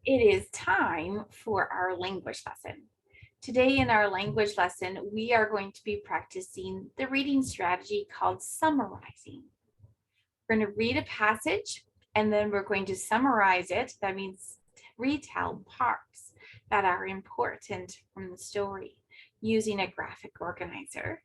It is time for our language lesson. Today in our language lesson, we are going to be practicing the reading strategy called summarizing. We're going to read a passage and then we're going to summarize it. That means retell parts that are important from the story using a graphic organizer.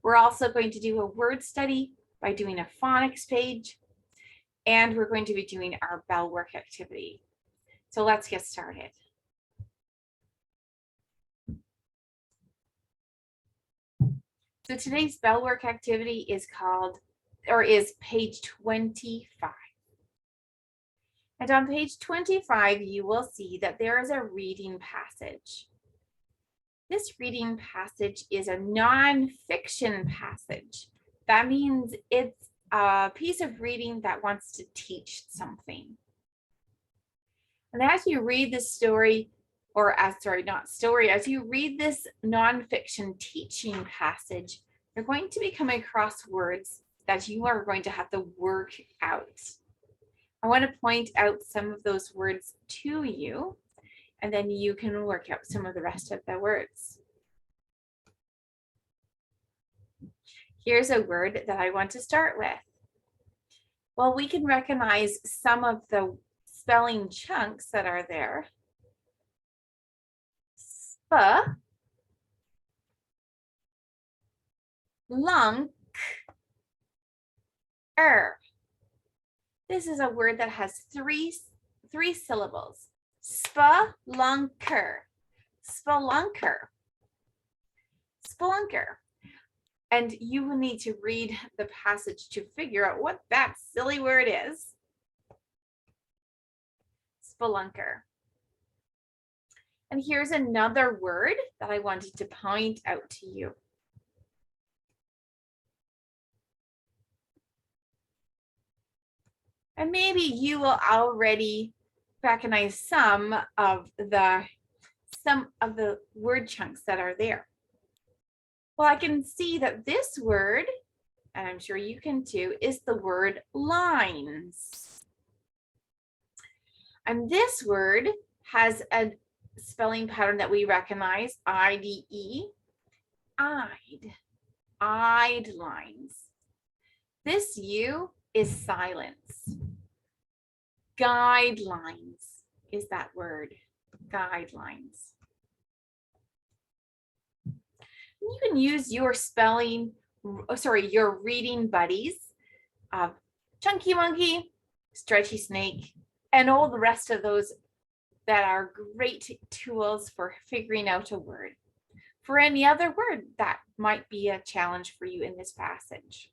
We're also going to do a word study by doing a phonics page, and we're going to be doing our Bellwork activity. So let's get started. So today's Bellwork activity is page 25. And on page 25, you will see that there is a reading passage. This reading passage is a nonfiction passage. That means it's a piece of reading that wants to teach something. And as you read this story, as you read this nonfiction teaching passage, you're going to be coming across words that you are going to have to work out. I want to point out some of those words to you, and then you can work out some of the rest of the words. Here's a word that I want to start with. Well, we can recognize some of the spelling chunks that are there. Sp, lunk, This is a word that has three syllables. Spelunker, spelunker, spelunker. And you will need to read the passage to figure out what that silly word is. Spelunker. And here's another word that I wanted to point out to you. And maybe you will already recognize some of the word chunks that are there. Well, I can see that this word, and I'm sure you can too, is the word lines. And this word has a spelling pattern that we recognize, I-D-E, eyed lines. This U is silence. Guidelines is that word, guidelines. You can use your your reading buddies, Chunky Monkey, Stretchy Snake, and all the rest of those that are great tools for figuring out a word. For any other word that might be a challenge for you in this passage.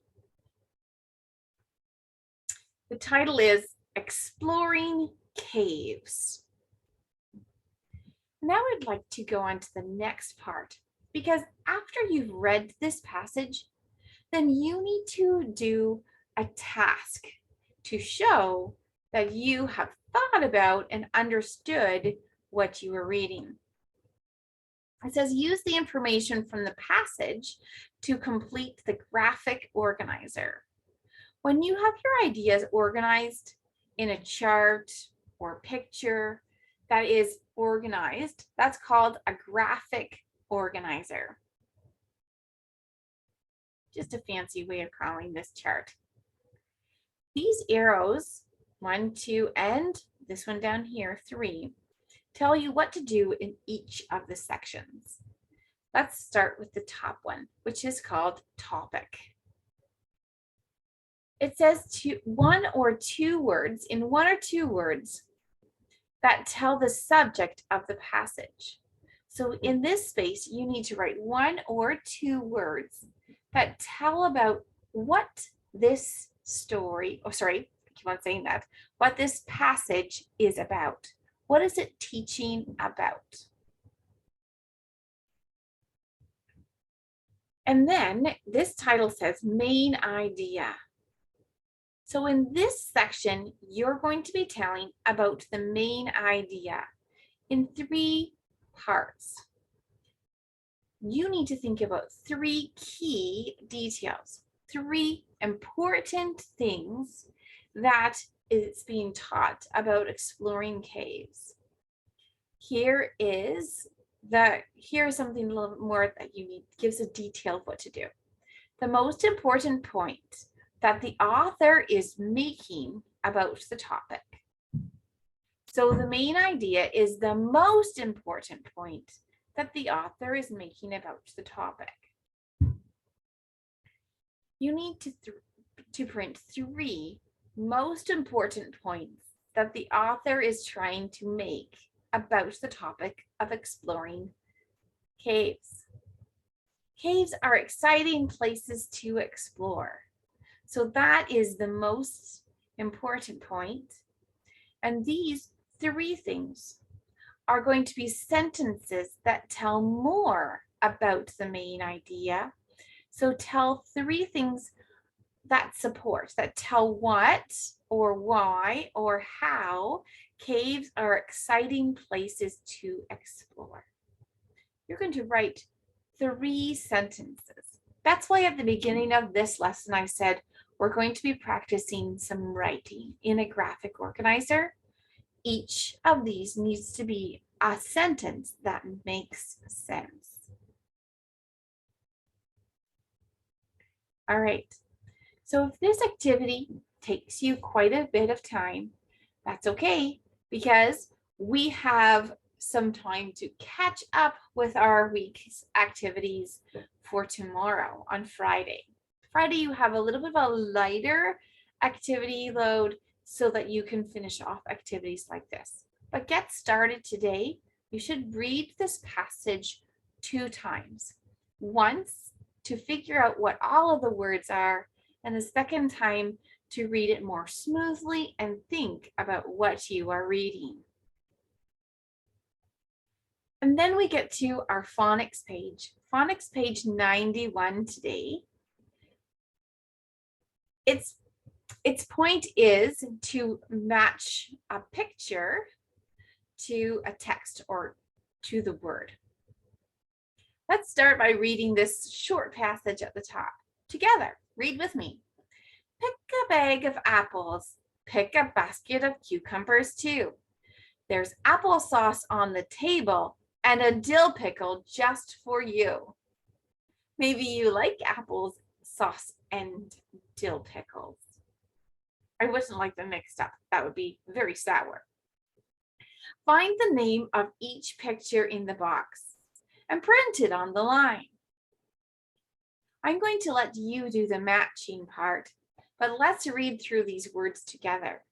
The title is Exploring Caves. Now I'd like to go on to the next part, because after you've read this passage, then you need to do a task to show that you have thought about and understood what you were reading. It says, use the information from the passage to complete the graphic organizer. When you have your ideas organized in a chart or picture that is organized, that's called a graphic organizer. Just a fancy way of calling this chart. These arrows, 1, 2, and this one down here, 3, tell you what to do in each of the sections. Let's start with the top one, which is called topic. It says one or two words that tell the subject of the passage. So in this space, you need to write 1 or 2 words that tell about what this story, what this passage is about. What is it teaching about? And then this title says main idea. So in this section, you're going to be telling about the main idea in 3 parts. You need to think about 3 key details, 3 important things that is being taught about exploring caves. Here's something a little bit more that you need, gives a detail of what to do. The most important point that the author is making about the topic. So the main idea is the most important point that the author is making about the topic. You need to print 3 most important points that the author is trying to make about the topic of exploring caves. Caves are exciting places to explore. So that is the most important point. And these 3 things are going to be sentences that tell more about the main idea. So tell 3 things that support, that tell what or why or how caves are exciting places to explore. You're going to write 3 sentences. That's why at the beginning of this lesson, I said, we're going to be practicing some writing in a graphic organizer. Each of these needs to be a sentence that makes sense. All right. So if this activity takes you quite a bit of time, that's okay, because we have some time to catch up with our week's activities for tomorrow on Friday. Friday, you have a little bit of a lighter activity load so that you can finish off activities like this. But get started today. You should read this passage 2 times. Once to figure out what all of the words are, and the second time to read it more smoothly and think about what you are reading. And then we get to our phonics page. Phonics page 91 today. Its point is to match a picture to a text or to the word. Let's start by reading this short passage at the top together. Read with me. Pick a bag of apples. Pick a basket of cucumbers too. There's applesauce on the table and a dill pickle just for you. Maybe you like apples, sauce, and dill pickles. I wouldn't like them mixed up. That would be very sour. Find the name of each picture in the box and print it on the line. I'm going to let you do the matching part, but let's read through these words together.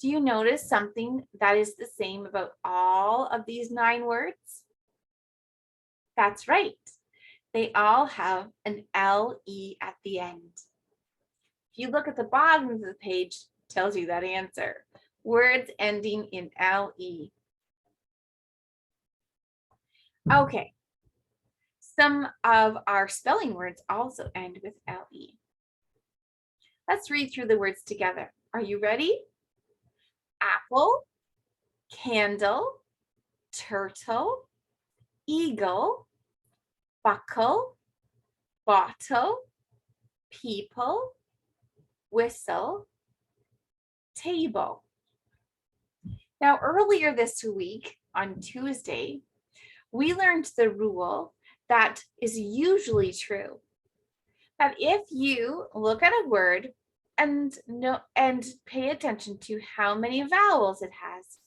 Do you notice something that is the same about all of these 9 words? That's right. They all have an LE at the end. If you look at the bottom of the page, it tells you that answer. Words ending in LE. Okay. Some of our spelling words also end with LE. Let's read through the words together. Are you ready? Apple, candle, turtle, eagle, buckle, bottle, people, whistle, table. Now, earlier this week on Tuesday, we learned the rule that is usually true, that if you look at a word and pay attention to how many vowels it has,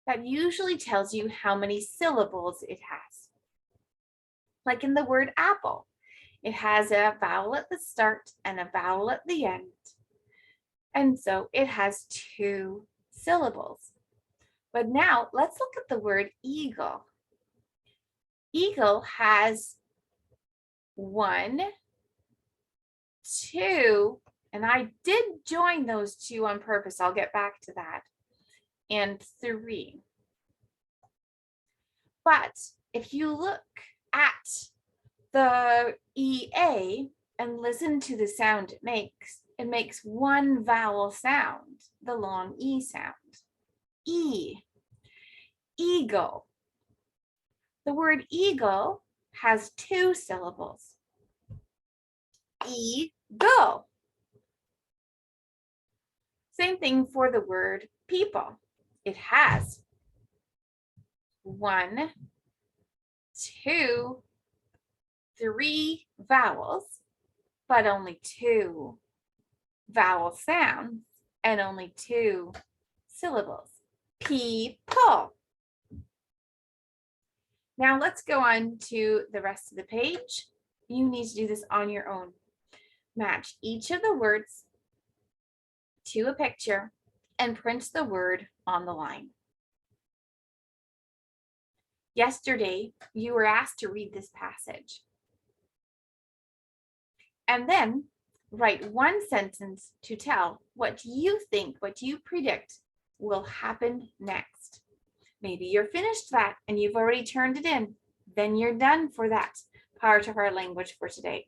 that usually tells you how many syllables it has. Like in the word apple, it has a vowel at the start and a vowel at the end. And so it has 2 syllables. But now let's look at the word eagle. Eagle has 1, 2, and I did join those 2 on purpose. I'll get back to that. And 3. But if you look at the EA and listen to the sound it makes 1 vowel sound, the long E sound. E, eagle. The word eagle has 2 syllables. Eagle. Same thing for the word people. It has 1, 2, 3 vowels, but only 2 vowel sounds and only 2 syllables. People. Now let's go on to the rest of the page. You need to do this on your own. Match each of the words to a picture and print the word on the line. Yesterday, you were asked to read this passage. And then write one sentence to tell what you think, what you predict will happen next. Maybe you're finished that and you've already turned it in. Then you're done for that part of our language for today.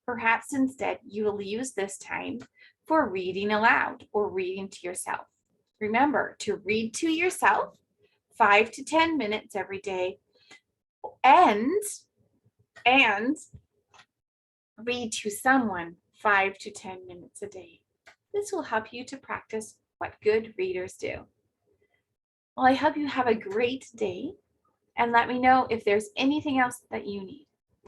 Perhaps instead you will use this time for reading aloud or reading to yourself. Remember to read to yourself 5 to 10 minutes every day and read to someone 5 to 10 minutes a day. This will help you to practice what good readers do. Well, I hope you have a great day and let me know if there's anything else that you need.